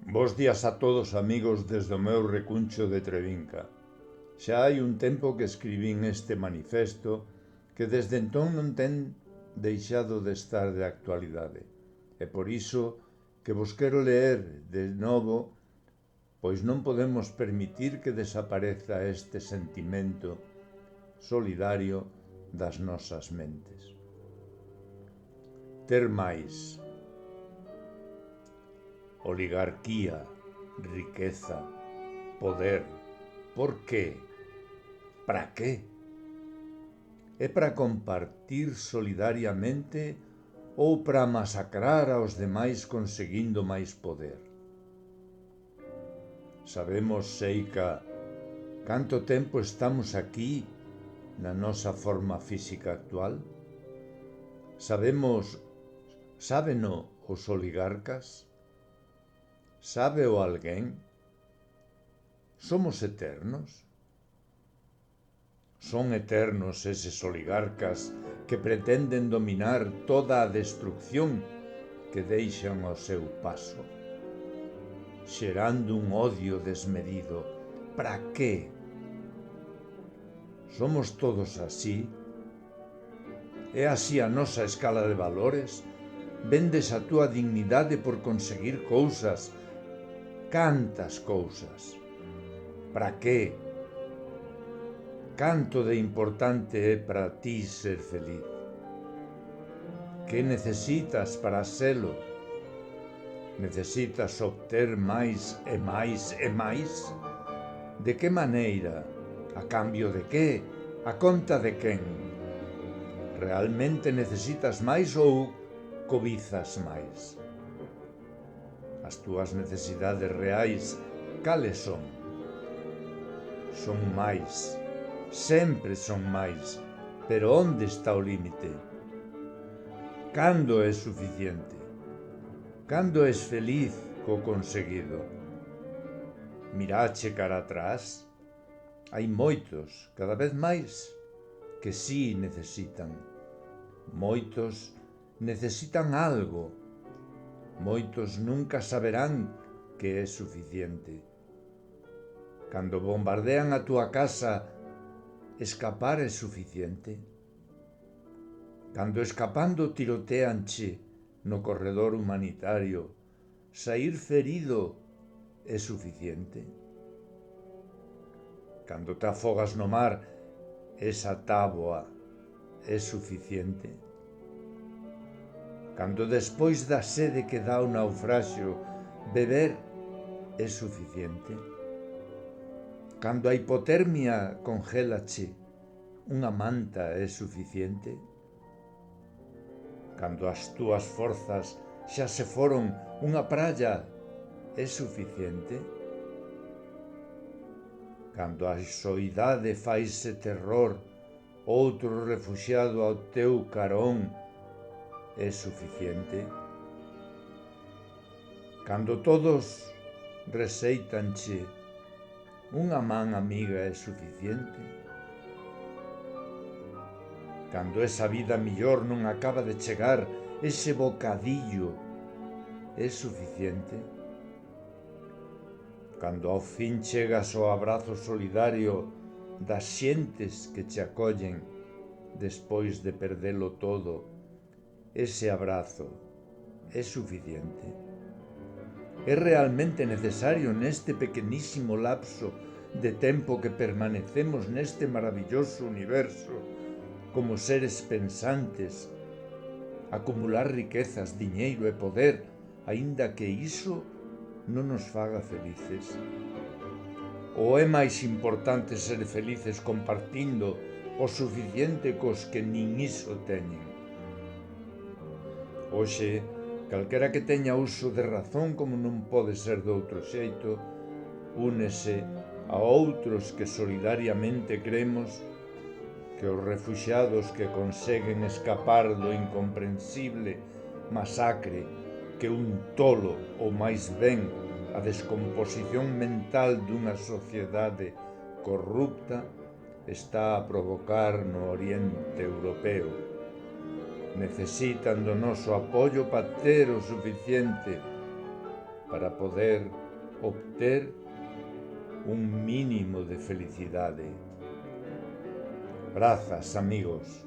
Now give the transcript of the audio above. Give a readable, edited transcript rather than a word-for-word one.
Bos días a todos, amigos, desde o meu recuncho de Trevinca. Xa hai un tempo que escribín este manifesto que desde entón non ten deixado de estar de actualidade. E por iso que vos quero ler de novo, pois non podemos permitir que desapareza este sentimento solidario das nosas mentes. Ter máis. Oligarquía, riqueza, poder. Por qué? Para qué? É para compartir solidariamente ou para masacrar aos demais conseguindo máis poder? Sabemos, Seica, canto tempo estamos aquí na nosa forma física actual? Sábeno os oligarcas? Sábeo alguén? Somos eternos? Son eternos eses oligarcas que pretenden dominar toda a destrucción que deixan ao seu paso, xerando un odio desmedido. Para qué? Somos todos así? É así a nosa escala de valores? Vendes a túa dignidade por conseguir cousas? Cantas cousas? Para qué? Canto de importante é para ti ser feliz? Que necesitas para selo? Necesitas obter máis e máis e máis? De que maneira? A cambio de que? A conta de quen? Realmente necesitas máis ou cobizas máis? As túas necesidades reais, cales son? Son máis. Sempre son máis. Pero onde está o límite? Cando é suficiente? Cando és feliz co conseguido? Mirache cara atrás? Hai moitos, cada vez máis, que sí necesitan. Moitos necesitan algo. Moitos nunca saberán que é suficiente. Cando bombardean a túa casa, escapar é suficiente? Cando escapando tiroteanche no corredor humanitario, saír ferido é suficiente? Cando te afogas no mar, esa táboa é suficiente? Cando despois da sede que dá o naufraxio, beber é suficiente? Cando a hipotermia congélache, unha manta é suficiente? Cando as túas forzas xa se foron, unha pralla é suficiente? Cando a soidade faise terror, outro refuxiado ao teu carón é suficiente? Cando todos receitanche, unha man amiga é suficiente? Cando esa vida millor non acaba de chegar, ese bocadillo é suficiente? Cando ao fin chegas ao abrazo solidario das xentes que che acollen despois de perdelo todo, ese abrazo é suficiente? É realmente necesario neste pequenísimo lapso de tempo que permanecemos neste maravilloso universo como seres pensantes, acumular riquezas, diñeiro e poder, aínda que iso non nos faga felices? Ou é máis importante ser felices compartindo o suficiente cos que nin iso teñen? Hoxe, calquera que teña uso de razón, como non pode ser de outro xeito, únese a outros que solidariamente cremos que os refuxiados que conseguen escapar do incomprensible masacre que un tolo ou máis ben a descomposición mental dunha sociedade corrupta está a provocar no Oriente Europeo. Necesitan do noso apoio para ter o suficiente para poder obter un mínimo de felicidade. Grazas, amigos.